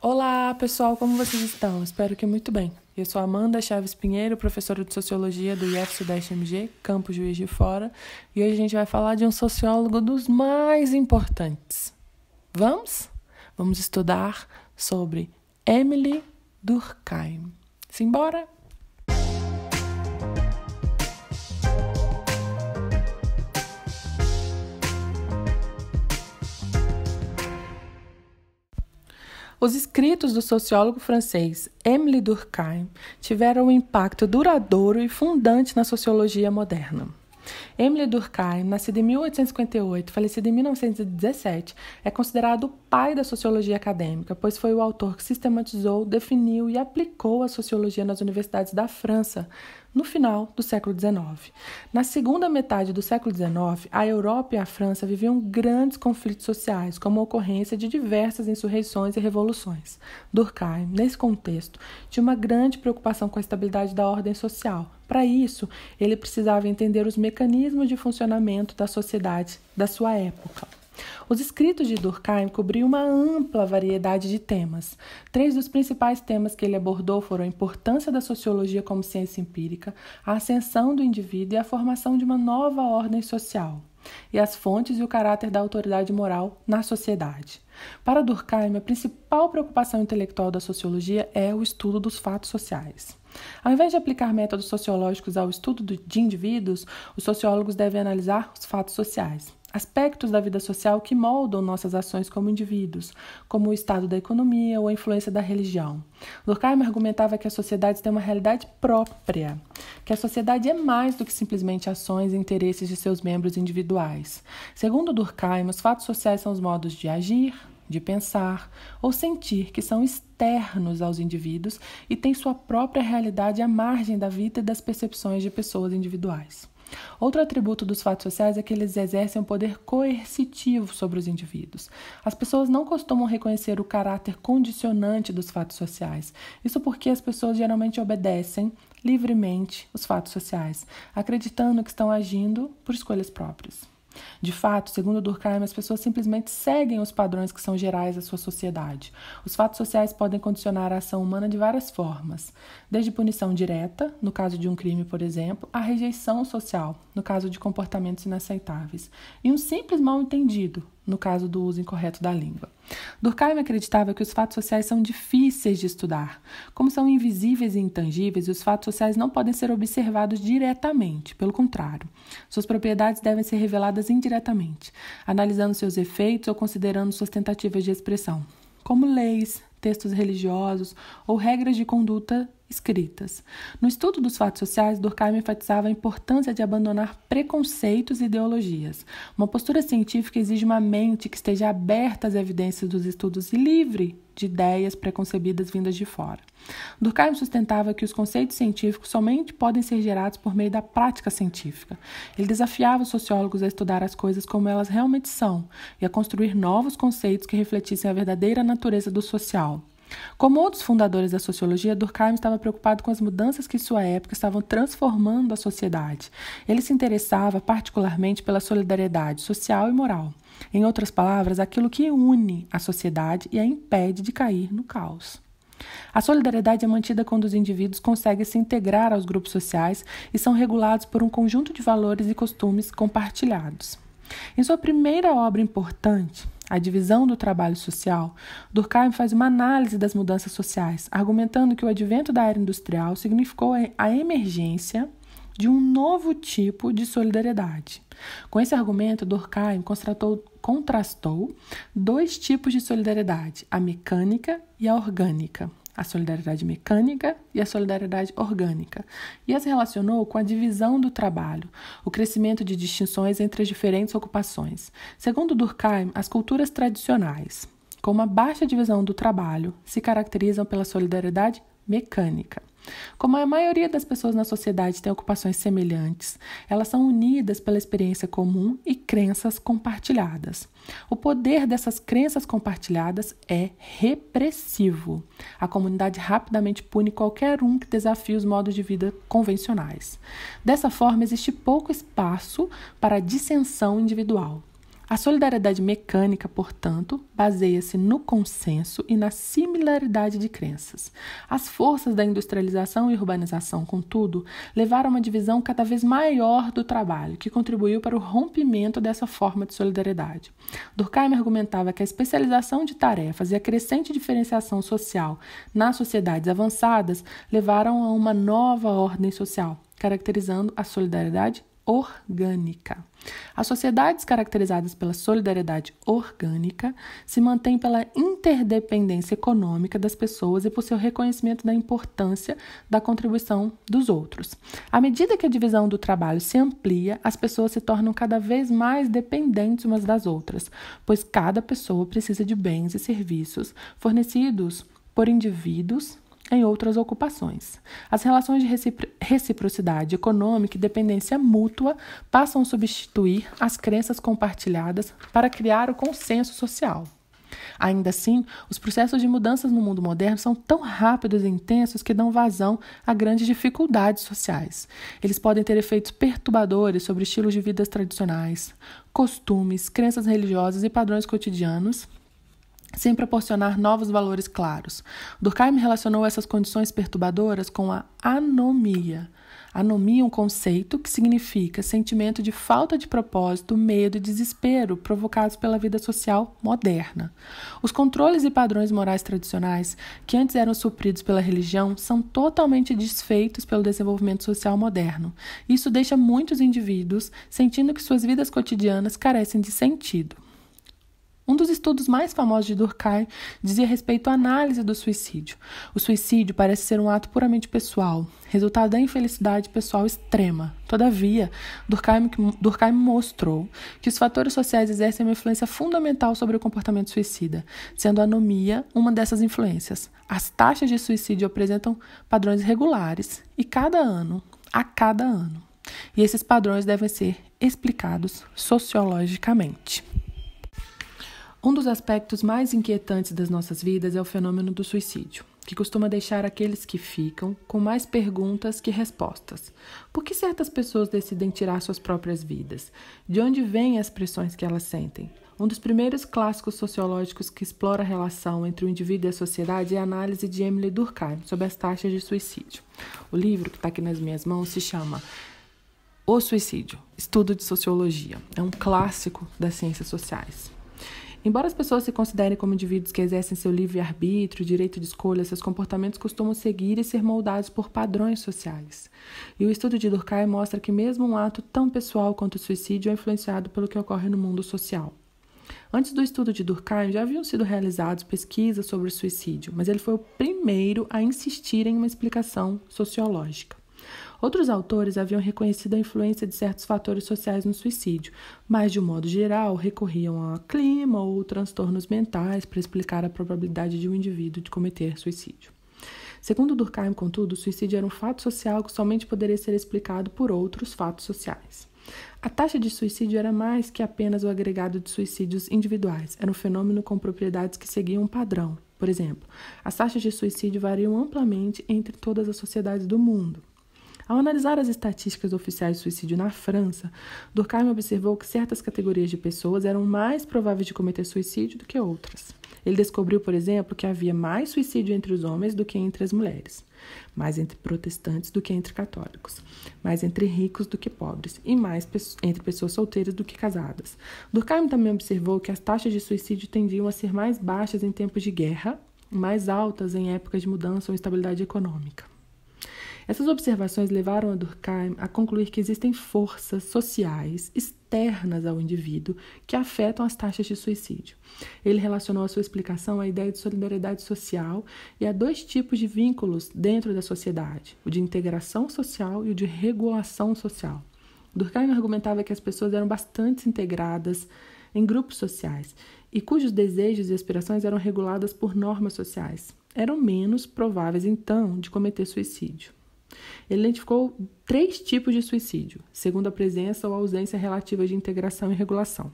Olá, pessoal, como vocês estão? Espero que muito bem. Eu sou Amanda Chaves Pinheiro, professora de Sociologia do IF Sudeste MG, Campo Juiz de Fora, e hoje a gente vai falar de um sociólogo dos mais importantes. Vamos? Vamos estudar sobre Émile Durkheim. Simbora? Os escritos do sociólogo francês Émile Durkheim tiveram um impacto duradouro e fundante na sociologia moderna. Émile Durkheim, nascido em 1858 e falecido em 1917, é considerado o pai da sociologia acadêmica, pois foi o autor que sistematizou, definiu e aplicou a sociologia nas universidades da França no final do século XIX. Na segunda metade do século XIX, a Europa e a França viviam grandes conflitos sociais, como a ocorrência de diversas insurreições e revoluções. Durkheim, nesse contexto, tinha uma grande preocupação com a estabilidade da ordem social. Para isso, ele precisava entender os mecanismos de funcionamento da sociedade da sua época. Os escritos de Durkheim cobriam uma ampla variedade de temas. 3 dos principais temas que ele abordou foram a importância da sociologia como ciência empírica, a ascensão do indivíduo e a formação de uma nova ordem social, e as fontes e o caráter da autoridade moral na sociedade. Para Durkheim, a principal preocupação intelectual da sociologia é o estudo dos fatos sociais. Ao invés de aplicar métodos sociológicos ao estudo de indivíduos, os sociólogos devem analisar os fatos sociais, aspectos da vida social que moldam nossas ações como indivíduos, como o estado da economia ou a influência da religião. Durkheim argumentava que a sociedade tem uma realidade própria, que a sociedade é mais do que simplesmente ações e interesses de seus membros individuais. Segundo Durkheim, os fatos sociais são os modos de agir, de pensar ou sentir que são externos aos indivíduos e têm sua própria realidade à margem da vida e das percepções de pessoas individuais. Outro atributo dos fatos sociais é que eles exercem um poder coercitivo sobre os indivíduos. As pessoas não costumam reconhecer o caráter condicionante dos fatos sociais. Isso porque as pessoas geralmente obedecem livremente os fatos sociais, acreditando que estão agindo por escolhas próprias. De fato, segundo Durkheim, as pessoas simplesmente seguem os padrões que são gerais à sua sociedade. Os fatos sociais podem condicionar a ação humana de várias formas, desde punição direta, no caso de um crime, por exemplo, a rejeição social, no caso de comportamentos inaceitáveis, e um simples mal-entendido, no caso do uso incorreto da língua. Durkheim acreditava que os fatos sociais são difíceis de estudar. Como são invisíveis e intangíveis, os fatos sociais não podem ser observados diretamente. Pelo contrário, suas propriedades devem ser reveladas indiretamente, analisando seus efeitos ou considerando suas tentativas de expressão, como leis, textos religiosos ou regras de conduta escritas. No estudo dos fatos sociais, Durkheim enfatizava a importância de abandonar preconceitos e ideologias. Uma postura científica exige uma mente que esteja aberta às evidências dos estudos e livre de ideias preconcebidas vindas de fora. Durkheim sustentava que os conceitos científicos somente podem ser gerados por meio da prática científica. Ele desafiava os sociólogos a estudar as coisas como elas realmente são e a construir novos conceitos que refletissem a verdadeira natureza do social. Como outros fundadores da sociologia, Durkheim estava preocupado com as mudanças que em sua época estavam transformando a sociedade. Ele se interessava particularmente pela solidariedade social e moral. Em outras palavras, aquilo que une a sociedade e a impede de cair no caos. A solidariedade é mantida quando os indivíduos conseguem se integrar aos grupos sociais e são regulados por um conjunto de valores e costumes compartilhados. Em sua primeira obra importante, A Divisão do Trabalho Social, Durkheim faz uma análise das mudanças sociais, argumentando que o advento da era industrial significou a emergência de um novo tipo de solidariedade. Com esse argumento, Durkheim contrastou 2 tipos de solidariedade, a mecânica e a orgânica. A solidariedade mecânica e a solidariedade orgânica, e as relacionou com a divisão do trabalho, o crescimento de distinções entre as diferentes ocupações. Segundo Durkheim, as culturas tradicionais, com uma baixa divisão do trabalho, se caracterizam pela solidariedade mecânica. Como a maioria das pessoas na sociedade tem ocupações semelhantes, elas são unidas pela experiência comum e crenças compartilhadas. O poder dessas crenças compartilhadas é repressivo. A comunidade rapidamente pune qualquer um que desafie os modos de vida convencionais. Dessa forma, existe pouco espaço para a dissensão individual. A solidariedade mecânica, portanto, baseia-se no consenso e na similaridade de crenças. As forças da industrialização e urbanização, contudo, levaram a uma divisão cada vez maior do trabalho, que contribuiu para o rompimento dessa forma de solidariedade. Durkheim argumentava que a especialização de tarefas e a crescente diferenciação social nas sociedades avançadas levaram a uma nova ordem social, caracterizando a solidariedade orgânica. As sociedades caracterizadas pela solidariedade orgânica se mantêm pela interdependência econômica das pessoas e por seu reconhecimento da importância da contribuição dos outros. À medida que a divisão do trabalho se amplia, as pessoas se tornam cada vez mais dependentes umas das outras, pois cada pessoa precisa de bens e serviços fornecidos por indivíduos em outras ocupações. As relações de reciprocidade econômica e dependência mútua passam a substituir as crenças compartilhadas para criar o consenso social. Ainda assim, os processos de mudanças no mundo moderno são tão rápidos e intensos que dão vazão a grandes dificuldades sociais. Eles podem ter efeitos perturbadores sobre estilos de vida tradicionais, costumes, crenças religiosas e padrões cotidianos, sem proporcionar novos valores claros. Durkheim relacionou essas condições perturbadoras com a anomia. Anomia é um conceito que significa sentimento de falta de propósito, medo e desespero provocados pela vida social moderna. Os controles e padrões morais tradicionais, que antes eram supridos pela religião, são totalmente desfeitos pelo desenvolvimento social moderno. Isso deixa muitos indivíduos sentindo que suas vidas cotidianas carecem de sentido. Um dos estudos mais famosos de Durkheim dizia respeito à análise do suicídio. O suicídio parece ser um ato puramente pessoal, resultado da infelicidade pessoal extrema. Todavia, Durkheim mostrou que os fatores sociais exercem uma influência fundamental sobre o comportamento suicida, sendo a anomia uma dessas influências. As taxas de suicídio apresentam padrões regulares a cada ano. E esses padrões devem ser explicados sociologicamente. Um dos aspectos mais inquietantes das nossas vidas é o fenômeno do suicídio, que costuma deixar aqueles que ficam com mais perguntas que respostas. Por que certas pessoas decidem tirar suas próprias vidas? De onde vêm as pressões que elas sentem? Um dos primeiros clássicos sociológicos que explora a relação entre o indivíduo e a sociedade é a análise de Emile Durkheim sobre as taxas de suicídio. O livro, que está aqui nas minhas mãos, se chama O Suicídio, Estudo de Sociologia. É um clássico das ciências sociais. Embora as pessoas se considerem como indivíduos que exercem seu livre-arbítrio, direito de escolha, seus comportamentos costumam seguir e ser moldados por padrões sociais. E o estudo de Durkheim mostra que mesmo um ato tão pessoal quanto o suicídio é influenciado pelo que ocorre no mundo social. Antes do estudo de Durkheim, já haviam sido realizadas pesquisas sobre o suicídio, mas ele foi o primeiro a insistir em uma explicação sociológica. Outros autores haviam reconhecido a influência de certos fatores sociais no suicídio, mas, de um modo geral, recorriam a clima ou transtornos mentais para explicar a probabilidade de um indivíduo de cometer suicídio. Segundo Durkheim, contudo, o suicídio era um fato social que somente poderia ser explicado por outros fatos sociais. A taxa de suicídio era mais que apenas o agregado de suicídios individuais, era um fenômeno com propriedades que seguiam um padrão. Por exemplo, as taxas de suicídio variam amplamente entre todas as sociedades do mundo. Ao analisar as estatísticas oficiais de suicídio na França, Durkheim observou que certas categorias de pessoas eram mais prováveis de cometer suicídio do que outras. Ele descobriu, por exemplo, que havia mais suicídio entre os homens do que entre as mulheres, mais entre protestantes do que entre católicos, mais entre ricos do que pobres e mais entre pessoas solteiras do que casadas. Durkheim também observou que as taxas de suicídio tendiam a ser mais baixas em tempos de guerra, mais altas em épocas de mudança ou instabilidade econômica. Essas observações levaram a Durkheim a concluir que existem forças sociais externas ao indivíduo que afetam as taxas de suicídio. Ele relacionou a sua explicação à ideia de solidariedade social e a dois tipos de vínculos dentro da sociedade, o de integração social e o de regulação social. Durkheim argumentava que as pessoas eram bastante integradas em grupos sociais e cujos desejos e aspirações eram reguladas por normas sociais. Eram menos prováveis, então, de cometer suicídio. Ele identificou 3 tipos de suicídio, segundo a presença ou ausência relativa de integração e regulação.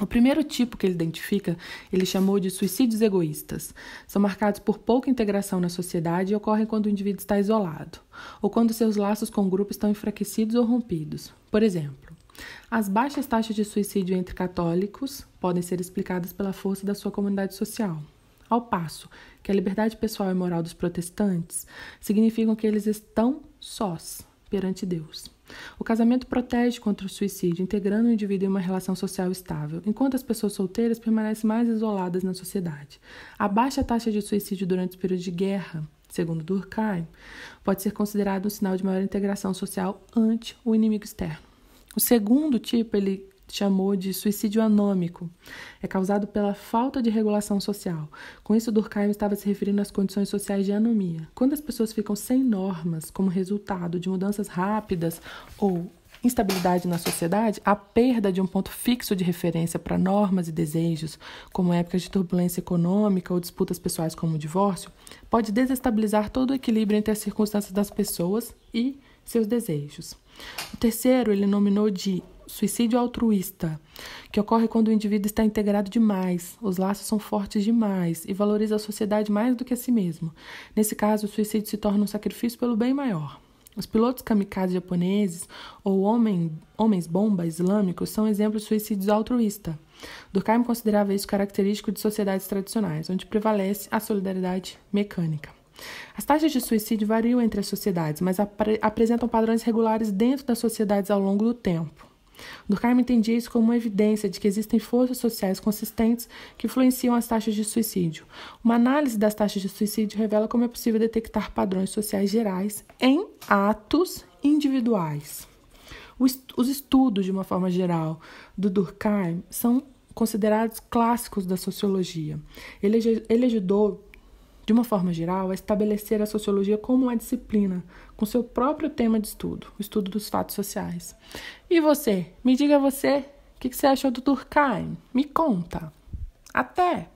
O primeiro tipo que ele identifica, ele chamou de suicídios egoístas. São marcados por pouca integração na sociedade e ocorrem quando o indivíduo está isolado, ou quando seus laços com o grupo estão enfraquecidos ou rompidos. Por exemplo, As baixas taxas de suicídio entre católicos podem ser explicadas pela força da sua comunidade social, ao passo que a liberdade pessoal e moral dos protestantes significam que eles estão sós perante Deus. O casamento protege contra o suicídio, integrando o indivíduo em uma relação social estável, enquanto as pessoas solteiras permanecem mais isoladas na sociedade. A baixa taxa de suicídio durante o período de guerra, segundo Durkheim, pode ser considerado um sinal de maior integração social ante o inimigo externo. O segundo tipo, ele chamou de suicídio anômico. É causado pela falta de regulação social. Com isso, Durkheim estava se referindo às condições sociais de anomia. Quando as pessoas ficam sem normas como resultado de mudanças rápidas ou instabilidade na sociedade, a perda de um ponto fixo de referência para normas e desejos, como épocas de turbulência econômica ou disputas pessoais como o divórcio, pode desestabilizar todo o equilíbrio entre as circunstâncias das pessoas e seus desejos. O terceiro, ele nominou de suicídio altruísta, que ocorre quando o indivíduo está integrado demais, os laços são fortes demais e valoriza a sociedade mais do que a si mesmo. Nesse caso, o suicídio se torna um sacrifício pelo bem maior. Os pilotos kamikazes japoneses ou homens-bomba islâmicos são exemplos de suicídios altruísta. Durkheim considerava isso característico de sociedades tradicionais, onde prevalece a solidariedade mecânica. As taxas de suicídio variam entre as sociedades, mas apresentam padrões regulares dentro das sociedades ao longo do tempo. Durkheim entendia isso como uma evidência de que existem forças sociais consistentes que influenciam as taxas de suicídio. Uma análise das taxas de suicídio revela como é possível detectar padrões sociais gerais em atos individuais. Os estudos, de uma forma geral, do Durkheim são considerados clássicos da sociologia. Ele ajudou, de uma forma geral, a estabelecer a sociologia como uma disciplina, com seu próprio tema de estudo, o estudo dos fatos sociais. E você? Me diga você, o que você achou do Durkheim? Me conta. Até!